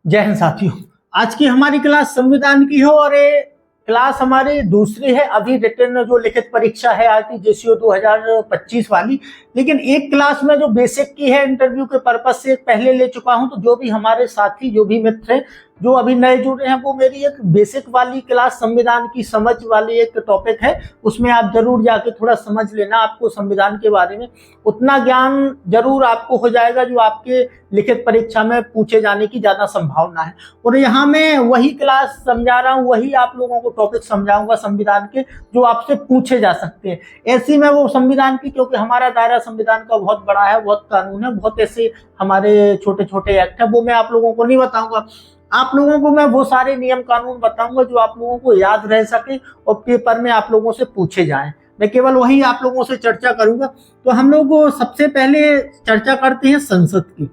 जय हिंद साथियों। आज की हमारी क्लास संविधान की हो और ये क्लास हमारी दूसरी है। अभी रिटन जो लिखित परीक्षा है आरटीजेसीओ 2025 वाली, लेकिन एक क्लास में जो बेसिक की है इंटरव्यू के पर्पज से पहले ले चुका हूं। तो जो भी हमारे साथी जो भी मित्र हैं जो अभी नए जुड़े हैं वो मेरी एक बेसिक वाली क्लास संविधान की समझ वाली एक टॉपिक है, उसमें आप जरूर जाके थोड़ा समझ लेना। आपको संविधान के बारे में उतना ज्ञान जरूर आपको हो जाएगा जो आपके लिखित परीक्षा में पूछे जाने की ज्यादा संभावना है। और यहाँ मैं वही क्लास समझा रहा हूँ, वही आप लोगों को टॉपिक समझाऊंगा संविधान के जो आपसे पूछे जा सकते हैं। ऐसी में वो संविधान की, क्योंकि हमारा दायरा संविधान का बहुत बड़ा है, बहुत कानून है, बहुत ऐसे हमारे छोटे छोटे एक्ट है, वो मैं आप लोगों को नहीं बताऊंगा। आप लोगों को मैं वो सारे नियम कानून बताऊंगा जो आप लोगों को याद रह सके और पेपर में आप लोगों से पूछे जाएं। मैं केवल वही आप लोगों से चर्चा करूंगा। तो हम लोग सबसे पहले चर्चा करते हैं संसद की।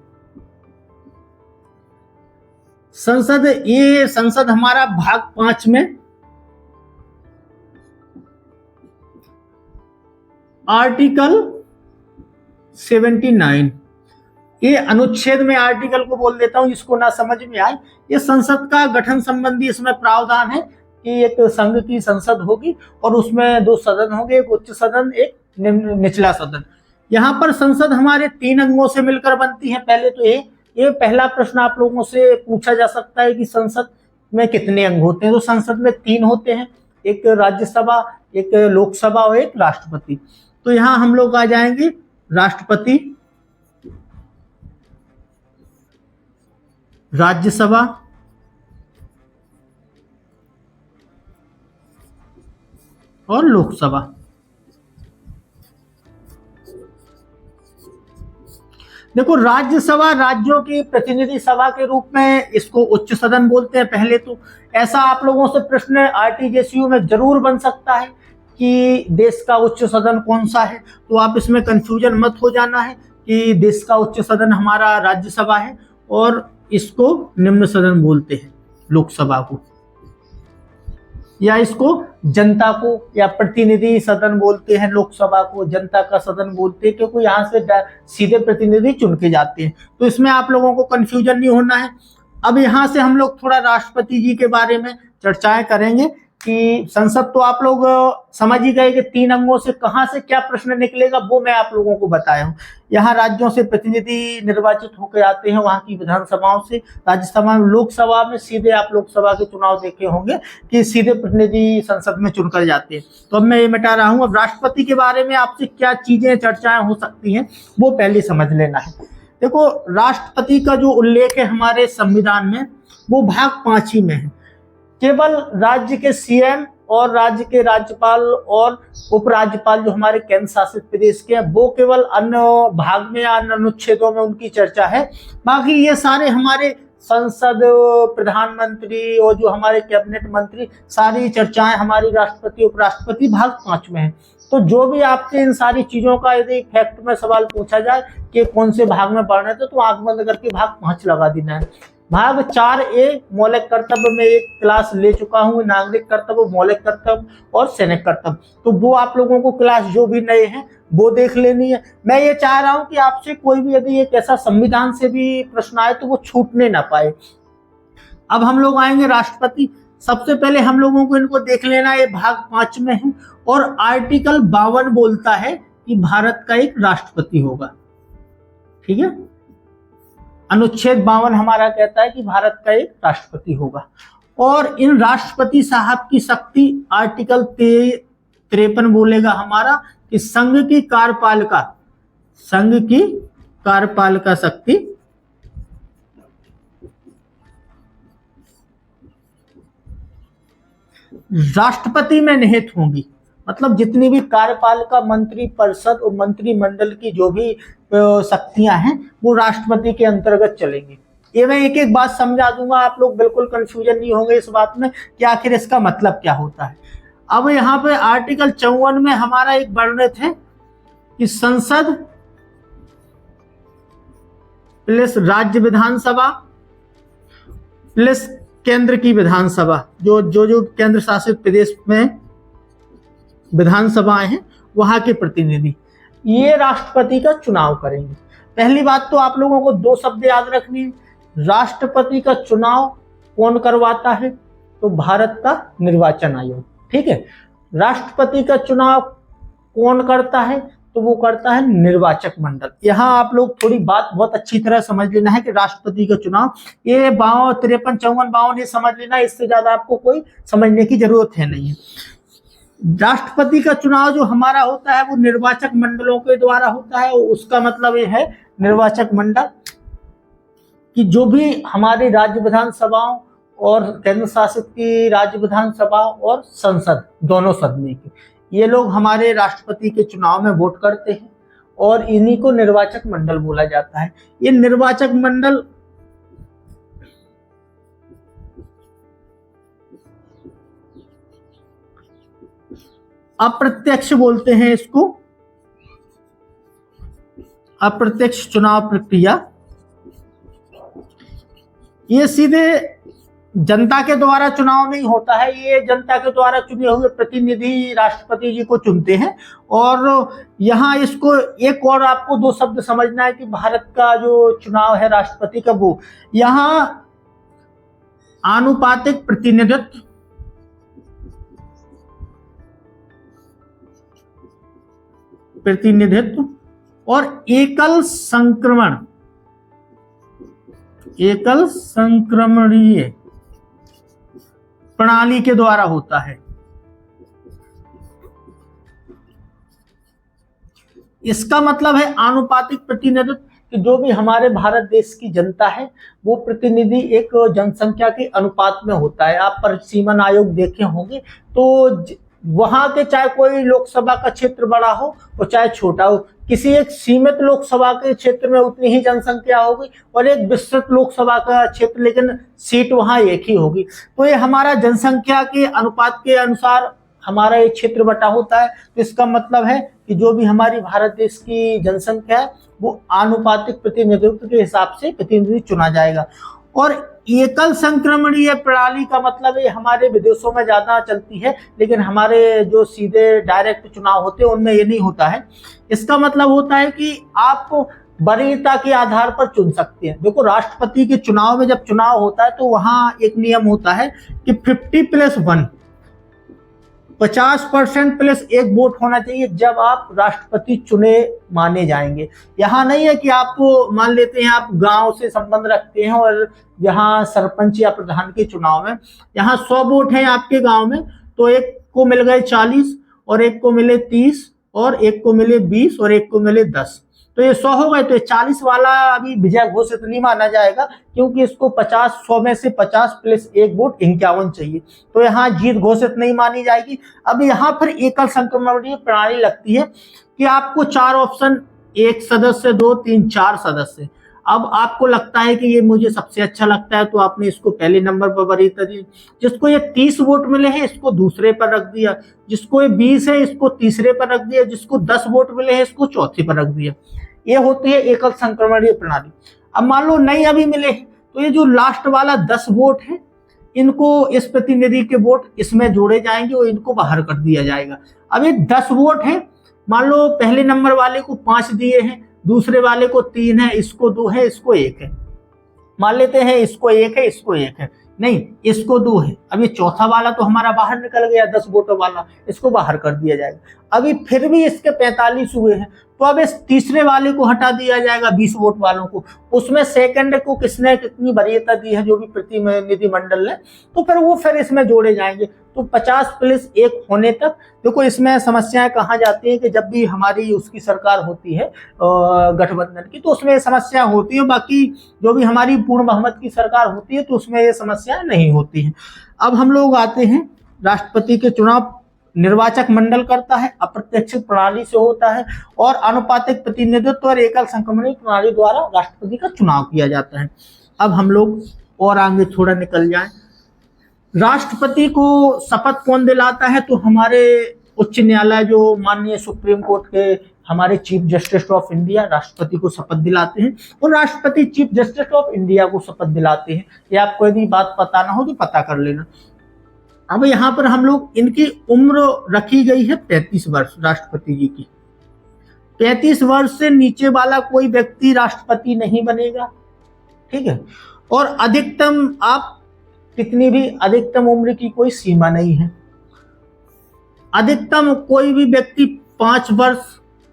संसद, ये संसद हमारा भाग 5 में आर्टिकल 79, ये अनुच्छेद में आर्टिकल को बोल देता हूं, इसको ना समझ में आए। ये संसद का गठन संबंधी इसमें प्रावधान है कि एक संघ की संसद होगी और उसमें 2 सदन होंगे, एक उच्च सदन एक निचला सदन। यहाँ पर संसद हमारे 3 अंगों से मिलकर बनती है। पहले तो ये पहला प्रश्न आप लोगों से पूछा जा सकता है कि संसद में कितने अंग होते हैं। तो संसद में 3 होते हैं, एक राज्यसभा, एक लोकसभा और एक राष्ट्रपति। तो यहाँ हम लोग आ जाएंगे राष्ट्रपति, राज्यसभा और लोकसभा। देखो, राज्यसभा राज्यों की प्रतिनिधि सभा के रूप में इसको उच्च सदन बोलते हैं पहले तो। ऐसा आप लोगों से प्रश्न आरटीजेसीयू में जरूर बन सकता है कि देश का उच्च सदन कौन सा है। तो आप इसमें कंफ्यूजन मत हो जाना है कि देश का उच्च सदन हमारा राज्यसभा है और इसको निम्न सदन बोलते हैं लोकसभा को, या इसको जनता को या प्रतिनिधि सदन बोलते हैं। लोकसभा को जनता का सदन बोलते हैं क्योंकि यहाँ से सीधे प्रतिनिधि चुन के जाते हैं। तो इसमें आप लोगों को कंफ्यूजन नहीं होना है। अब यहाँ से हम लोग थोड़ा राष्ट्रपति जी के बारे में चर्चाएं करेंगे कि संसद तो आप लोग समझ ही गए कि 3 अंगों से कहां से क्या प्रश्न निकलेगा वो मैं आप लोगों को बताया हूँ। यहाँ राज्यों से प्रतिनिधि निर्वाचित होकर आते हैं, वहां की विधानसभाओं से। राज्यसभा में, लोकसभा में सीधे आप लोकसभा के चुनाव देखे होंगे कि सीधे प्रतिनिधि संसद में चुनकर जाते हैं। तो अब मैं ये मिटा रहा हूँ। अब राष्ट्रपति के बारे में आपसे क्या चीजें चर्चाएं हो सकती हैं वो पहले समझ लेना है। देखो, राष्ट्रपति का जो उल्लेख है हमारे संविधान में वो भाग 5 ही में है। केवल राज्य के सीएम और राज्य के राज्यपाल और उपराज्यपाल जो हमारे केंद्र शासित प्रदेश के हैं वो केवल अन्य भाग में या अन्य अनुच्छेदों में उनकी चर्चा है। बाकी ये सारे हमारे संसद, प्रधानमंत्री और जो हमारे कैबिनेट मंत्री, सारी चर्चाएं हमारी राष्ट्रपति उपराष्ट्रपति भाग 5 में है। तो जो भी आपसे इन सारी चीजों का यदि फैक्ट में सवाल पूछा जाए कि कौन से भाग में पढ़ना है तो आंख बंद करके भाग 5 लगा देना है। भाग 4A मौलिक कर्तव्य में एक क्लास ले चुका हूं, नागरिक कर्तव्य, मौलिक कर्तव्य और सैनिक कर्तव्य। तो वो आप लोगों को क्लास जो भी नए हैं वो देख लेनी है। मैं ये चाह रहा हूं कि आपसे कोई भी यदि एक ऐसा संविधान से भी प्रश्न आए तो वो छूटने ना पाए। अब हम लोग आएंगे राष्ट्रपति। सबसे पहले हम लोगों को इनको देख लेना, ये भाग 5 में है और आर्टिकल 52 बोलता है कि भारत का एक राष्ट्रपति होगा। ठीक है, अनुच्छेद 52 हमारा कहता है कि भारत का एक राष्ट्रपति होगा। और इन राष्ट्रपति साहब की शक्ति आर्टिकल 53 बोलेगा हमारा कि संघ की कार्यपालिका शक्ति राष्ट्रपति में निहित होंगी। मतलब जितनी भी कार्यपालिका, मंत्री परिषद और मंत्रिमंडल की जो भी शक्तियां हैं वो राष्ट्रपति के अंतर्गत चलेंगी। ये मैं एक एक बात समझा दूंगा, आप लोग बिल्कुल कंफ्यूजन नहीं होंगे इस बात में कि आखिर इसका मतलब क्या होता है। अब यहाँ पे आर्टिकल 54 में हमारा एक वर्णित है कि संसद प्लस राज्य विधानसभा प्लस केंद्र की विधानसभा, जो केंद्र शासित प्रदेश में विधानसभाएं हैं वहां के प्रतिनिधि ये राष्ट्रपति का चुनाव करेंगे। पहली बात तो आप लोगों को 2 शब्द याद रखनी है राष्ट्रपति का चुनाव कौन करवाता है? तो भारत का निर्वाचन आयोग। ठीक है। राष्ट्रपति का चुनाव कौन करता है? तो वो करता है निर्वाचक मंडल। यहाँ आप लोग थोड़ी बात बहुत अच्छी तरह समझ लेना है कि राष्ट्रपति का चुनाव, ये 53, 54, 52 ये समझ लेना, इससे ज्यादा आपको कोई समझने की जरूरत है नहीं है। राष्ट्रपति का चुनाव जो हमारा होता है वो निर्वाचक मंडलों के द्वारा होता है। उसका मतलब ये है निर्वाचक मंडल कि जो भी हमारी राज्य विधानसभाओं और केंद्र शासित की राज्य विधानसभा और संसद दोनों सदन की, ये लोग हमारे राष्ट्रपति के चुनाव में वोट करते हैं और इन्हीं को निर्वाचक मंडल बोला जाता है। ये निर्वाचक मंडल अप्रत्यक्ष बोलते हैं इसको, अप्रत्यक्ष चुनाव प्रक्रिया। ये सीधे जनता के द्वारा चुनाव नहीं होता है, ये जनता के द्वारा चुने हुए प्रतिनिधि राष्ट्रपति जी को चुनते हैं। और यहाँ इसको एक और आपको दो शब्द समझना है कि भारत का जो चुनाव है राष्ट्रपति का, वो यहाँ आनुपातिक प्रतिनिधित्व, और एकल संक्रमणीय प्रणाली के द्वारा होता है। इसका मतलब है आनुपातिक प्रतिनिधित्व कि जो भी हमारे भारत देश की जनता है वो प्रतिनिधि एक जनसंख्या के अनुपात में होता है। आप परिसीमन आयोग देखे होंगे तो वहां के चाहे कोई लोकसभा का क्षेत्र बड़ा हो और चाहे छोटा हो, किसी एक सीमित लोकसभा के क्षेत्र में उतनी ही जनसंख्या होगी और एक विस्तृत लोकसभा का क्षेत्र, लेकिन सीट वहां एक ही होगी। तो ये हमारा जनसंख्या के अनुपात के अनुसार हमारा एक क्षेत्र बटा होता है। तो इसका मतलब है कि जो भी हमारी भारत देश की जनसंख्या है वो आनुपातिक प्रतिनिधित्व के हिसाब से प्रतिनिधि चुना जाएगा। और एकल संक्रमणीय प्रणाली का मतलब है हमारे विदेशों में ज्यादा चलती है, लेकिन हमारे जो सीधे डायरेक्ट चुनाव होते हैं उनमें ये नहीं होता है। इसका मतलब होता है कि आप वरीयता के आधार पर चुन सकते हैं। देखो, राष्ट्रपति के चुनाव में जब चुनाव होता है तो वहां एक नियम होता है कि 50+1, 50% प्लस एक वोट होना चाहिए जब आप राष्ट्रपति चुने माने जाएंगे। यहाँ नहीं है कि आपको मान लेते हैं आप गांव से संबंध रखते हैं और यहाँ सरपंच या प्रधान के चुनाव में यहाँ 100 वोट हैं आपके गांव में, तो एक को मिल गए 40 और एक को मिले 30 और एक को मिले 20 और एक को मिले 10, तो ये 100 हो गए। तो ये 40 वाला अभी विजय घोषित नहीं माना जाएगा क्योंकि इसको 100 में से 50 प्लस एक वोट 51 चाहिए, तो यहाँ जीत घोषित नहीं मानी जाएगी। अब यहाँ पर एकल संक्रमणीय प्रणाली लगती है कि आपको 4 ऑप्शन, 1 सदस्य, 2, 3, 4 सदस्य। अब आपको लगता है कि ये मुझे सबसे अच्छा लगता है तो आपने इसको पहले नंबर पर वरीयता दी। जिसको ये 30 वोट मिले हैं इसको दूसरे पर रख दिया, जिसको ये 20 है इसको तीसरे पर रख दिया, जिसको 10 वोट मिले हैं इसको चौथे पर रख दिया। ये होती है एकल संक्रमणीय प्रणाली। अब मान लो नहीं अभी मिले तो ये जो लास्ट वाला 10 वोट है इनको, इस प्रतिनिधि के वोट इसमें जोड़े जाएंगे और इनको बाहर कर दिया जाएगा। अब ये 10 वोट है, मान लो पहले नंबर वाले को 5 दिए हैं, दूसरे वाले को 3 है, इसको 2 है, इसको 1 है। मान लेते हैं इसको 1 है, इसको 1 है, नहीं इसको 2 है। अब ये चौथा वाला तो हमारा बाहर निकल गया, 10 वोटों वाला, इसको बाहर कर दिया जाएगा। अभी फिर भी इसके 45 हुए हैं तो अब इस तीसरे वाले को हटा दिया जाएगा, 20 वोट वालों को। उसमें सेकंड को किसने कितनी वरीयता दी है जो भी प्रतिनिधि मंडल ने, तो फिर वो फिर इसमें जोड़े जाएंगे। तो 50+1 होने तक देखो इसमें समस्याएं कहाँ जाती हैं कि जब भी हमारी उसकी सरकार होती है गठबंधन की तो उसमें समस्या होती है, बाकी जो भी हमारी पूर्ण बहुमत की सरकार होती है तो उसमें ये समस्या नहीं होती है। अब हम लोग आते हैं राष्ट्रपति के चुनाव निर्वाचक मंडल करता है, अप्रत्यक्ष प्रणाली से होता है और आनुपातिक प्रतिनिधित्व और एकल संक्रमणीय प्रणाली द्वारा राष्ट्रपति का चुनाव किया जाता है। अब हम लोग और आगे थोड़ा निकल जाएं। राष्ट्रपति को शपथ कौन दिलाता है? तो हमारे उच्च न्यायालय जो माननीय सुप्रीम कोर्ट के हमारे चीफ जस्टिस ऑफ इंडिया राष्ट्रपति को शपथ दिलाते हैं और राष्ट्रपति चीफ जस्टिस ऑफ इंडिया को शपथ दिलाते हैं। ये आपको यदि बात पता ना हो तो पता कर लेना। अब यहाँ पर हम लोग इनकी उम्र रखी गई है 35 वर्ष राष्ट्रपति जी की। 35 वर्ष से नीचे वाला कोई व्यक्ति राष्ट्रपति नहीं बनेगा, ठीक है। और अधिकतम आप कितनी भी, अधिकतम उम्र की कोई सीमा नहीं है। अधिकतम कोई भी व्यक्ति 5 वर्ष,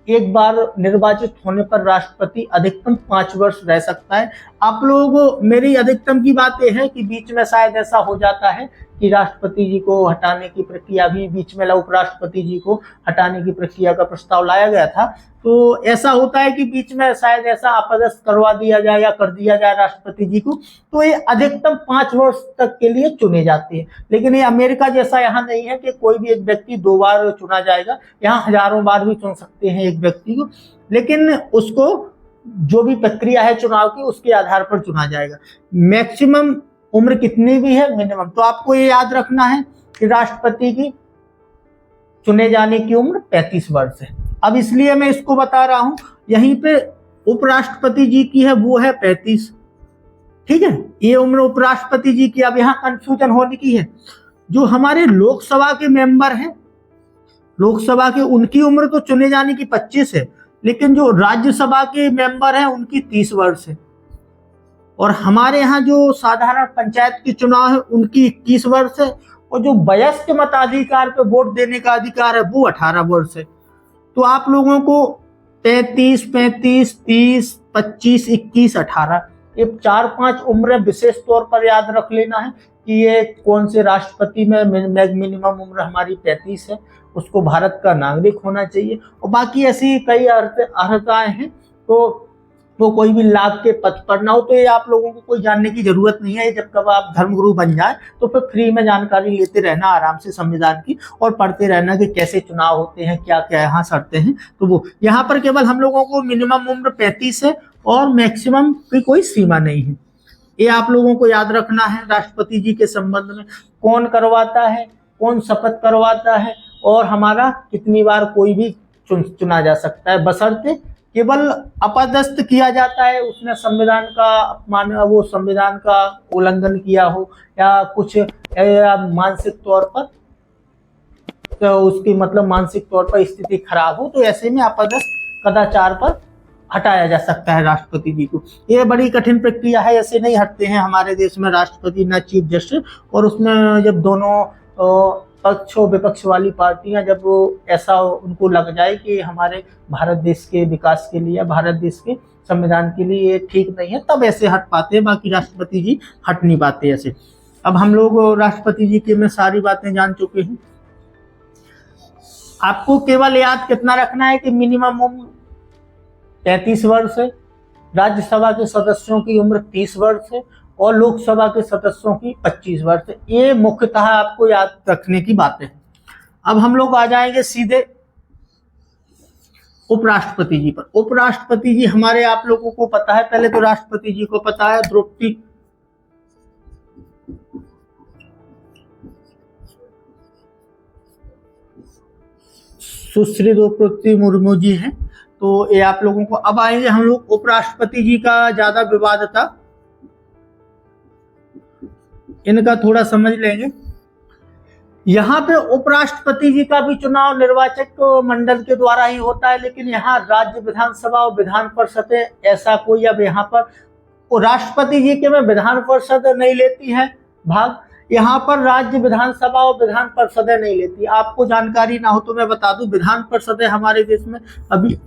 एक बार निर्वाचित होने पर राष्ट्रपति अधिकतम 5 वर्ष रह सकता है। आप लोगों को मेरी अधिकतम की बात यह है कि बीच में शायद ऐसा हो जाता है कि राष्ट्रपति जी को हटाने की प्रक्रिया भी बीच में, उपराष्ट्रपति जी को हटाने की प्रक्रिया का प्रस्ताव लाया गया था, तो ऐसा होता है कि बीच में शायद ऐसा अपदस्थ करवा दिया जाए या कर दिया जाए राष्ट्रपति जी को, तो ये अधिकतम 5 वर्ष तक के लिए चुने जाते हैं। लेकिन ये अमेरिका जैसा यहाँ नहीं है कि कोई भी एक व्यक्ति 2 बार चुना जाएगा, यहाँ हजारों बार भी चुन सकते हैं एक व्यक्ति को, लेकिन उसको जो भी प्रक्रिया है चुनाव की उसके आधार पर चुना जाएगा। मैक्सिमम उम्र कितनी भी है, मिनिमम, तो आपको ये याद रखना है कि राष्ट्रपति की चुने जाने की उम्र 35 वर्ष है। अब इसलिए मैं इसको बता रहा हूं, यहीं पे उपराष्ट्रपति जी की है वो है 35, ठीक है, ये उम्र उपराष्ट्रपति जी की। अब यहाँ कंफ्यूजन होने की है, जो हमारे लोकसभा के मेंबर हैं, लोकसभा के, उनकी उम्र तो चुने जाने की 25 है, लेकिन जो राज्यसभा के मेंबर हैं उनकी 30 वर्ष है। और हमारे यहाँ जो साधारण पंचायत की चुनाव है उनकी 21 वर्ष है, और जो वयस्क मताधिकार पे वोट देने का अधिकार है वो 18 वर्ष है। तो आप लोगों को 33, 35, 30, 25, 21, 18 ये 4-5 उम्र विशेष तौर पर याद रख लेना है कि ये कौन से राष्ट्रपति में मिनिमम उम्र हमारी 35 है, उसको भारत का नागरिक होना चाहिए, और बाकी ऐसी कई अर्हताएं हैं, तो वो कोई भी लाभ के पद पर ना हो। तो ये आप लोगों को कोई जानने की जरूरत नहीं है। जब कब आप धर्मगुरु बन जाए तो फिर फ्री में जानकारी लेते रहना आराम से संविधान की, और पढ़ते रहना कि कैसे चुनाव होते हैं, क्या क्या यहाँ शर्तें हैं। तो वो यहाँ पर केवल हम लोगों को मिनिमम उम्र 35 है और मैक्सिमम की कोई सीमा नहीं है। ये आप लोगों को याद रखना है। राष्ट्रपति जी के संबंध में कौन करवाता है, कौन शपथ करवाता है, और हमारा कितनी बार कोई भी चुना जा सकता है, बशर्ते केवल अपदस्थ किया जाता है, उसने संविधान का अपमान, वो संविधान का उल्लंघन किया हो, या कुछ मानसिक तौर पर, तो उसकी मतलब मानसिक तौर पर स्थिति खराब हो, तो ऐसे में अपदस्थ कदाचार पर हटाया जा सकता है राष्ट्रपति जी को। ये बड़ी कठिन प्रक्रिया है, ऐसे नहीं हटते हैं हमारे देश में राष्ट्रपति न चीफ जस्टिस। और उसमें जब दोनों पक्ष विपक्ष वाली पार्टियां जब ऐसा उनको लग जाए कि हमारे भारत देश के विकास के लिए, भारत देश के संविधान के लिए ये ठीक नहीं है, तब ऐसे हट पाते हैं, बाकी राष्ट्रपति जी हट नहीं पाते ऐसे। अब हम लोग राष्ट्रपति जी की में सारी बातें जान चुके हैं। आपको केवल याद कितना रखना है कि मिनिमम उम्र 33 वर्ष है, राज्यसभा के सदस्यों की उम्र 30 वर्ष है, और लोकसभा के सदस्यों की 25 वर्ष है। ये मुख्यतः आपको याद रखने की बातें हैं। अब हम लोग आ जाएंगे सीधे उपराष्ट्रपति जी पर। उपराष्ट्रपति जी हमारे, आप लोगों को पता है, पहले तो राष्ट्रपति जी को पता है द्रौपदी सुश्री द्रौपदी मुर्मू जी हैं, तो ये आप लोगों को। अब आएंगे हम लोग उपराष्ट्रपति जी का, ज्यादा विवाद था, इनका थोड़ा समझ लेंगे। यहाँ पे उपराष्ट्रपति जी का भी चुनाव निर्वाचक मंडल के द्वारा ही होता है, लेकिन यहाँ राज्य विधानसभा और विधान परिषद ऐसा कोई, अब यहाँ पर राष्ट्रपति जी के में विधान परिषद नहीं लेती है भाग, यहाँ पर राज्य विधानसभा और विधान परिषद नहीं लेती। आपको जानकारी ना हो तो मैं बता दूं, विधान परिषद हमारे देश में अभी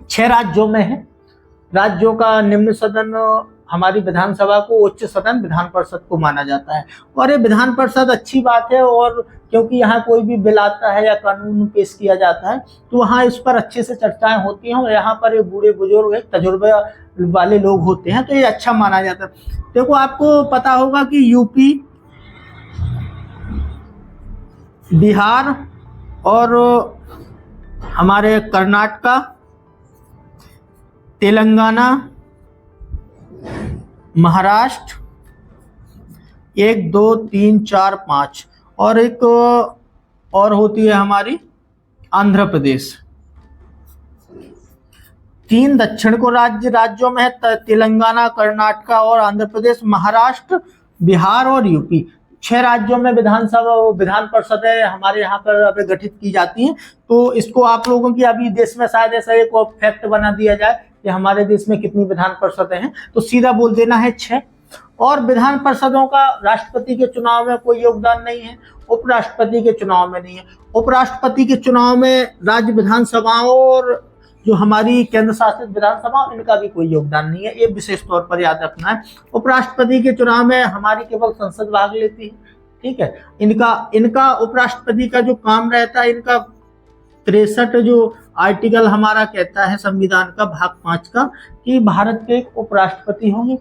6 राज्यों में है। राज्यों का निम्न सदन हमारी विधानसभा को, उच्च सदन विधान परिषद को माना जाता है। और ये विधान परिषद अच्छी बात है, और क्योंकि यहाँ कोई भी बिल आता है या कानून पेश किया जाता है तो वहाँ इस पर अच्छे से चर्चाएं होती हैं, और यहाँ पर ये बूढ़े बुजुर्ग तजुर्बे वाले लोग होते हैं, तो ये अच्छा माना जाता है। देखो, आपको पता होगा कि यूपी, बिहार और हमारे कर्नाटका, तेलंगाना, महाराष्ट्र 1, 2, 3, 4, 5 और एक और होती है हमारी आंध्र प्रदेश। 3 दक्षिण को राज्यों में है, तेलंगाना, कर्नाटका और आंध्र प्रदेश। महाराष्ट्र, बिहार और यूपी 6 राज्यों में विधानसभा, विधान परिषद हमारे यहाँ पर अभी गठित की जाती है। तो इसको आप लोगों की, अभी देश में शायद ऐसा एक फैक्ट बना दिया जाए कि हमारे देश में कितनी विधान परिषदें हैं, तो सीधा बोल देना है 6। और विधान परिषदों का राष्ट्रपति के चुनाव में कोई योगदान नहीं है, उपराष्ट्रपति के चुनाव में नहीं है। उपराष्ट्रपति के चुनाव में राज्य विधानसभाओं और जो हमारी केंद्र शासित विधानसभा, इनका भी कोई योगदान नहीं है, ये विशेष तौर पर याद रखना है। उपराष्ट्रपति के चुनाव में हमारी केवल संसद भाग लेती है, ठीक है। इनका उपराष्ट्रपति का जो काम रहता है, इनका 63 जो आर्टिकल हमारा कहता है संविधान का भाग 5 का, कि भारत के एक उपराष्ट्रपति होंगे।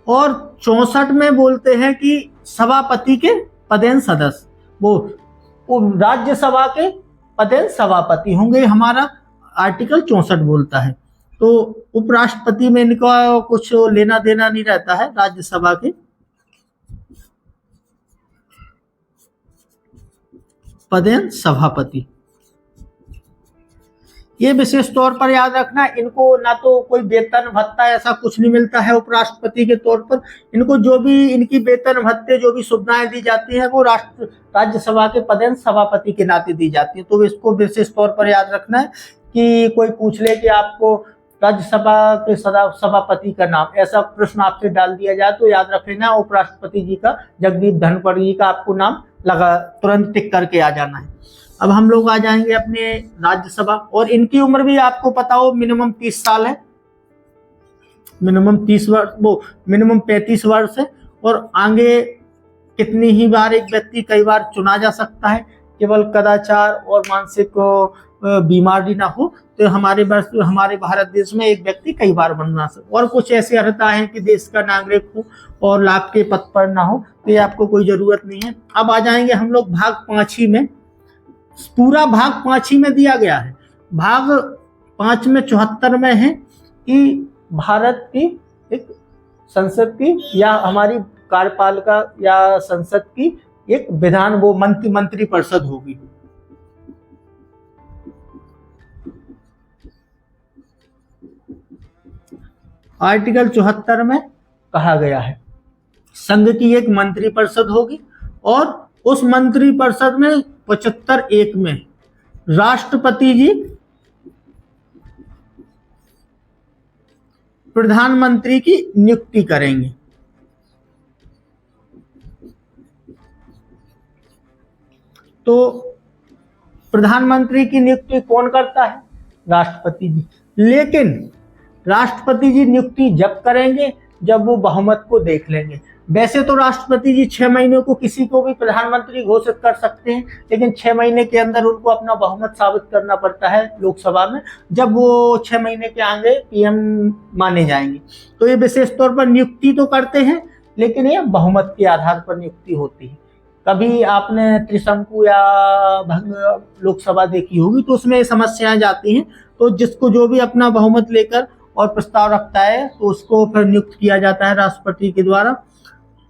और 64 में बोलते हैं कि सभापति के पदेन सदस्य, वो राज्यसभा के पदेन सभापति होंगे, हमारा आर्टिकल 64 बोलता है। तो उपराष्ट्रपति में इनका कुछ लेना देना नहीं रहता है, राज्यसभा के पदेन सभापति। ये विशेष तौर पर याद रखना, इनको ना तो कोई वेतन भत्ता ऐसा कुछ नहीं मिलता है उपराष्ट्रपति के तौर पर। इनको जो भी इनकी वेतन भत्ते जो भी सुविधाएं दी जाती हैं वो राज्यसभा के पदेन सभापति के नाते दी जाती है। तो इसको विशेष तौर पर याद रखना है कि कोई पूछ ले कि आपको राज्यसभा के सभापति का नाम, ऐसा प्रश्न आपसे डाल दिया जाए तो याद रख लेना उपराष्ट्रपति जी का, जगदीप धनखड़ जी का आपको नाम लगा तुरंत टिक करके आ जाना है। अब हम लोग आ जाएंगे अपने राज्यसभा, और इनकी उम्र भी आपको पता हो मिनिमम 30 साल है, मिनिमम 30 वर्ष, वो मिनिमम 35 वर्ष है। और आगे कितनी ही बार एक व्यक्ति कई बार चुना जा सकता है, केवल कदाचार और मानसिक बीमारी ना हो तो हमारे भारत देश में एक व्यक्ति कई बार बनना सकता। और कुछ ऐसी अर्हता है कि देश का नागरिक हो और लाभ के पद पर ना हो, तो ये आपको कोई जरूरत नहीं है। अब आ जाएंगे हम लोग भाग 5 में। पूरा भाग 5 में दिया गया है। भाग 5 में 74 में है कि भारत की एक संसद की या हमारी कार्यपालिका या संसद की एक विधान वो मंत्री परिषद होगी। आर्टिकल 74 में कहा गया है संघ की एक मंत्री परिषद होगी, और उस मंत्री परिषद में 75(1) में राष्ट्रपति जी प्रधानमंत्री की नियुक्ति करेंगे। तो प्रधानमंत्री की नियुक्ति कौन करता है? राष्ट्रपति जी। लेकिन राष्ट्रपति जी नियुक्ति जब करेंगे जब वो बहुमत को देख लेंगे। वैसे तो राष्ट्रपति जी 6 महीने को किसी को भी प्रधानमंत्री घोषित कर सकते हैं, लेकिन 6 महीने के अंदर उनको अपना बहुमत साबित करना पड़ता है लोकसभा में, जब वो 6 महीने के आगे पीएम माने जाएंगे। तो ये विशेष तौर पर नियुक्ति तो करते हैं, लेकिन ये बहुमत के आधार पर नियुक्ति होती है। कभी आपने त्रिशंकु या भंग लोकसभा देखी होगी, तो उसमें समस्याएं जाती हैं। तो जिसको जो भी अपना बहुमत लेकर और प्रस्ताव रखता है तो उसको फिर नियुक्त किया जाता है राष्ट्रपति के द्वारा।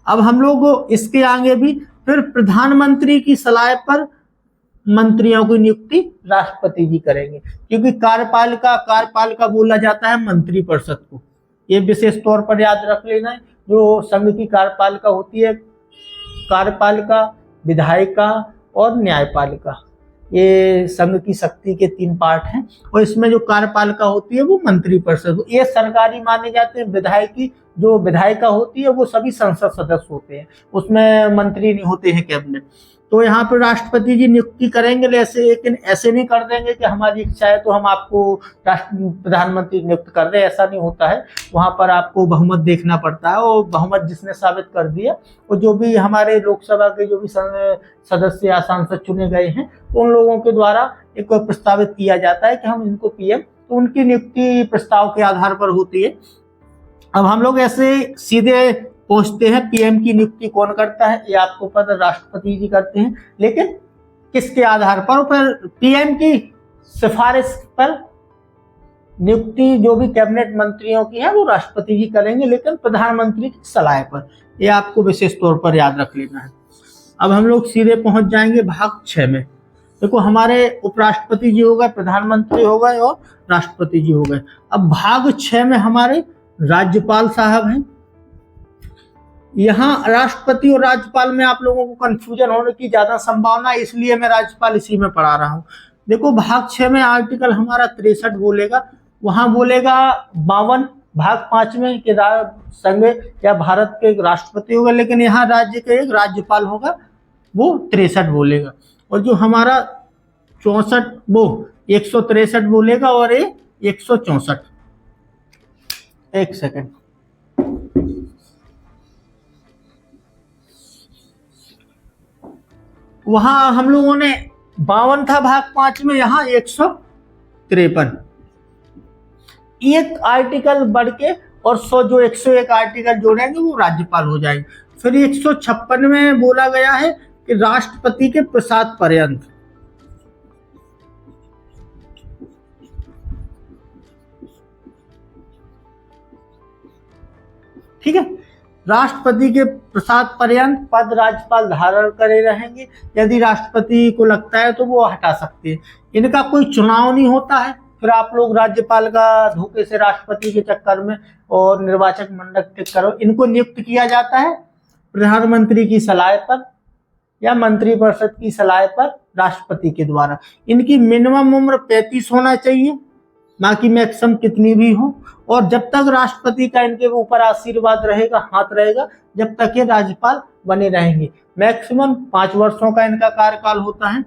अब हम लोग इसके आगे भी फिर प्रधानमंत्री की सलाह पर मंत्रियों की नियुक्ति राष्ट्रपति जी करेंगे, क्योंकि कार्यपालिका बोला जाता है मंत्री परिषद को। ये विशेष तौर पर याद रख लेना है। जो संघ की कार्यपालिका होती है, कार्यपालिका, विधायिका और न्यायपालिका, ये संघ की शक्ति के 3 पार्ट हैं। और इसमें जो कार्यपालिका होती है वो मंत्री परिषद, ये सरकारी माने जाते हैं। विधायिकी जो विधायिका होती है वो सभी संसद सदस्य होते हैं, उसमें मंत्री नहीं होते हैं, कैबिनेट। तो यहाँ पर राष्ट्रपति जी नियुक्ति करेंगे, लेकिन ऐसे नहीं कर देंगे कि हमारी इच्छा है तो हम आपको प्रधानमंत्री नियुक्त कर रहे हैं, ऐसा नहीं होता है। वहाँ पर आपको बहुमत देखना पड़ता है, और बहुमत जिसने साबित कर दिया, और जो भी हमारे लोकसभा के जो भी सदस्य या सांसद चुने गए हैं, तो उन लोगों के द्वारा एक प्रस्तावित किया जाता है कि हम इनको पीएम, तो उनकी नियुक्ति प्रस्ताव के आधार पर होती है। अब हम लोग ऐसे सीधे पहुंचते हैं, पीएम की नियुक्ति कौन करता है? ये आपको पता, राष्ट्रपति जी करते हैं। लेकिन किसके आधार पर? फिर पीएम की सिफारिश पर नियुक्ति जो भी कैबिनेट मंत्रियों की है वो राष्ट्रपति जी करेंगे, लेकिन प्रधानमंत्री की सलाह पर। ये आपको विशेष तौर पर याद रख लेना है। अब हम लोग सीधे पहुंच जाएंगे भाग 6 में। देखो, हमारे उपराष्ट्रपति जी हो गए, प्रधानमंत्री हो गए और राष्ट्रपति जी हो गए। अब भाग 6 में हमारे राज्यपाल साहब हैं। यहाँ राष्ट्रपति और राज्यपाल में आप लोगों को कंफ्यूजन होने की ज्यादा संभावना है, इसलिए मैं राज्यपाल इसी में पढ़ा रहा हूँ। देखो, भाग 6 में आर्टिकल हमारा 63 बोलेगा वहां बोलेगा 52 भाग 5 में कि संघ या भारत के एक राष्ट्रपति होगा, लेकिन यहाँ राज्य का एक राज्यपाल होगा, वो 63 बोलेगा। और जो हमारा 64 वो 163 बोलेगा और ये 164। एक सेकंड, वहां हम लोगों ने 52 था भाग 5 में, यहां 153। एक आर्टिकल बढ़ के और 100 जो 101 आर्टिकल जोड़ेंगे वो राज्यपाल हो जाएंगे। फिर 156 में बोला गया है कि राष्ट्रपति के प्रसाद पर्यंत, ठीक है, राष्ट्रपति के प्रसाद पर्यंत पद राज्यपाल धारण करे रहेंगे। यदि राष्ट्रपति को लगता है तो वो हटा सकते हैं। इनका कोई चुनाव नहीं होता है। फिर आप लोग राज्यपाल का धोखे से राष्ट्रपति के चक्कर में और निर्वाचक मंडल के चक्कर में इनको नियुक्त किया जाता है प्रधानमंत्री की सलाह पर या मंत्रिपरिषद की सलाह पर राष्ट्रपति के द्वारा। इनकी मिनिमम उम्र 35 होना चाहिए, ना कि मैक्सिमम कितनी भी हो। और जब तक राष्ट्रपति का इनके ऊपर आशीर्वाद रहेगा, हाथ रहेगा, जब तक ये राज्यपाल बने रहेंगे। मैक्सिमम 5 वर्षों का इनका कार्यकाल होता है।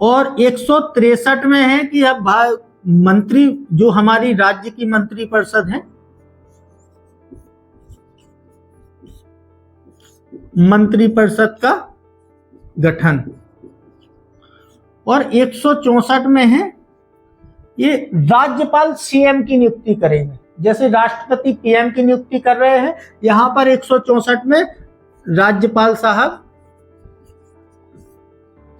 और 163 में है कि अब मंत्री जो हमारी राज्य की मंत्रिपरिषद है, मंत्रिपरिषद का गठन। और 164 में है ये राज्यपाल सीएम की नियुक्ति करेंगे। जैसे राष्ट्रपति पीएम की नियुक्ति कर रहे हैं, यहां पर 164 में राज्यपाल साहब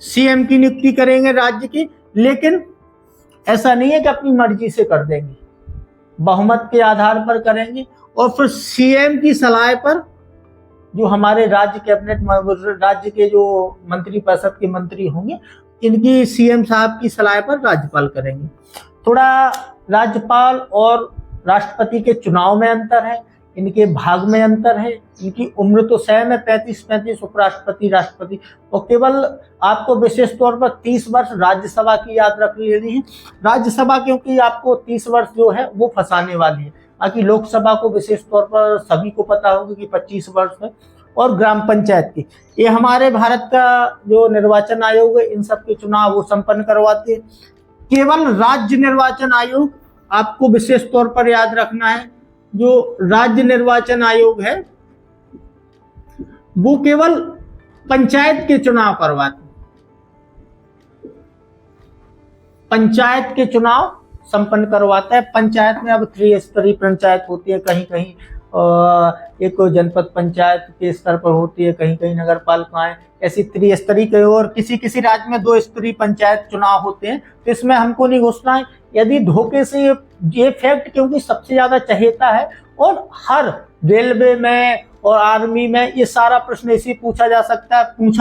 सीएम की नियुक्ति करेंगे राज्य की। लेकिन ऐसा नहीं है कि अपनी मर्जी से कर देंगे, बहुमत के आधार पर करेंगे। और फिर सीएम की सलाह पर जो हमारे राज्य कैबिनेट, राज्य के जो मंत्रिपरिषद के मंत्री होंगे, इनकी सीएम साहब की सलाह पर राज्यपाल करेंगे। थोड़ा राज्यपाल और राष्ट्रपति के चुनाव में अंतर है, इनके भाग में अंतर है। इनकी उम्र तो सेम है, 35-35, उपराष्ट्रपति राष्ट्रपति। और केवल आपको विशेष तौर पर 30 वर्ष राज्यसभा की याद रख लेनी है। राज्यसभा क्योंकि आपको 30 वर्ष जो है वो फंसाने वाली है, बाकी लोकसभा को विशेष तौर पर सभी को पता होगा कि 25 वर्ष है। और ग्राम पंचायत की, ये हमारे भारत का जो निर्वाचन आयोग है, इन सब के चुनाव वो संपन्न करवाते हैं। केवल राज्य निर्वाचन आयोग आपको विशेष तौर पर याद रखना है, जो राज्य निर्वाचन आयोग है वो केवल पंचायत के चुनाव करवाते हैं, पंचायत के चुनाव संपन्न करवाता है। पंचायत में अब त्रिस्तरीय पंचायत होती है, कहीं कहीं एक जनपद पंचायत के स्तर पर होती है, कहीं कहीं नगर पालिकाएं, ऐसी त्रिस्तरीय के। और किसी किसी राज्य में 2 स्तरीय पंचायत चुनाव होते हैं, तो इसमें हमको नहीं घुसना है। यदि धोखे से ये फैक्ट क्योंकि सबसे ज्यादा चहेता है, और हर रेलवे में और आर्मी में ये सारा प्रश्न इसी पूछा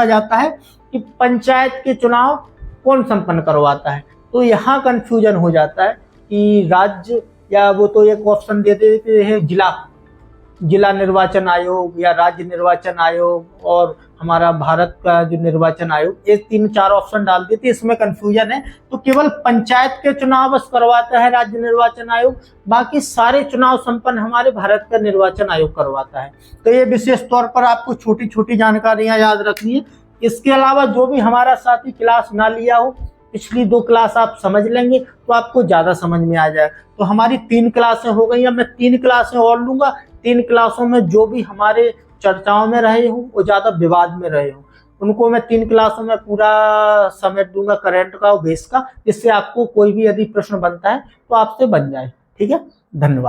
जाता है कि पंचायत के चुनाव कौन संपन्न करवाता है। तो यहाँ कंफ्यूजन हो जाता है कि राज्य, या वो तो एक ऑप्शन दे देते हैं जिला निर्वाचन आयोग या राज्य निर्वाचन आयोग, और हमारा भारत का जो निर्वाचन आयोग, ये 3-4 ऑप्शन डाल देते, इसमें कंफ्यूजन है। तो केवल पंचायत के चुनाव बस करवाता है राज्य निर्वाचन आयोग, बाकी सारे चुनाव संपन्न हमारे भारत का निर्वाचन आयोग करवाता है। तो ये विशेष तौर पर आपको छोटी छोटी जानकारियां याद रखनी है। इसके अलावा जो भी हमारा साथी क्लास ना लिया हो, पिछली 2 क्लास आप समझ लेंगे तो आपको ज्यादा समझ में आ जाए। तो हमारी 3 क्लासें हो गई, अब मैं 3 क्लासें और लूंगा। 3 क्लासों में जो भी हमारे चर्चाओं में रहे हो, वो ज्यादा विवाद में रहे हो, उनको मैं 3 क्लासों में पूरा समेट दूंगा, करंट का और बेस का, जिससे आपको कोई भी यदि प्रश्न बनता है तो आपसे बन जाए। ठीक है, धन्यवाद।